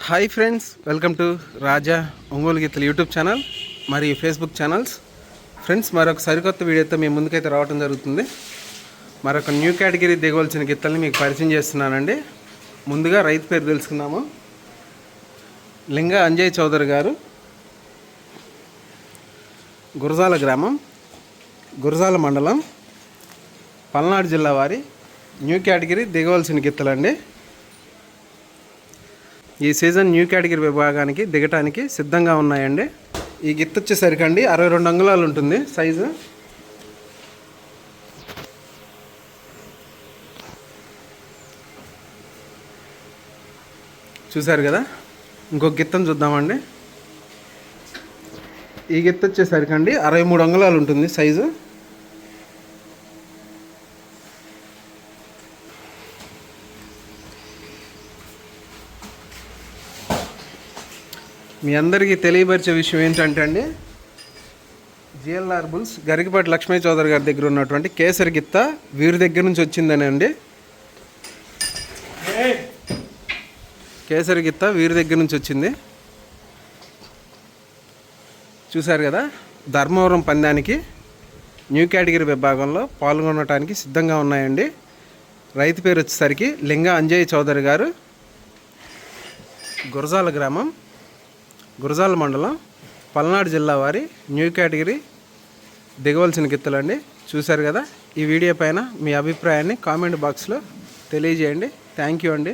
Hi friends, welcome to రాజా ఒంగోలు గీతలు YouTube channel మరియు Facebook channels. Friends, మరొక సరికొత్త వీడియోతో మీ ముందుకైతే రావడం జరుగుతుంది. మరొక న్యూ కేటగిరీ దిగవలసిన గిత్తల్ని మీకు పరిచయం చేస్తున్నానండి. ముందుగా రైతు పేరు తెలుసుకున్నాము. లింగ అంజయ్ చౌదరి గారు, గురజాల గ్రామం, గురజాల మండలం, పల్నాడు జిల్లా వారి న్యూ కేటగిరీ దిగవలసిన గిత్తలండి. ఈ సీజన్ న్యూ కేటగిరీ విభాగానికి దిగటానికి సిద్ధంగా ఉన్నాయండి. ఈ గిత్త వచ్చేసరికి అండి 62 అంగుళాలు ఉంటుంది సైజు. చూసారు కదా. ఇంకొక గిత్తను చూద్దామండి. ఈ గిత్త వచ్చేసరికి అండి 63 అంగుళాలు ఉంటుంది సైజు. మీ అందరికీ తెలియపరిచే విషయం ఏంటంటే అండి, జిఎల్ఆర్ బుల్స్ గరికపాటి లక్ష్మీ చౌదరి గారి దగ్గర ఉన్నటువంటి కేసరి గిత్త వీరి దగ్గర నుంచి వచ్చిందని అండి. కేసరి గిత్త వీరి దగ్గర నుంచి వచ్చింది. చూశారు కదా. ధర్మవరం పందానికి న్యూ కేటగిరీ విభాగంలో పాల్గొనడానికి సిద్ధంగా ఉన్నాయండి. రైతు పేరు వచ్చేసరికి లింగ అంజయ్ చౌదరి గారు, గురజాల గ్రామం, గురజాల మండలం, పల్నాడు జిల్లా వారి న్యూ కేటగిరీ దిగవలసిన గిత్తలండి. చూశారు కదా. ఈ వీడియో పైన మీ అభిప్రాయాన్ని కామెంట్ బాక్స్లో తెలియజేయండి. థ్యాంక్ యూ అండి.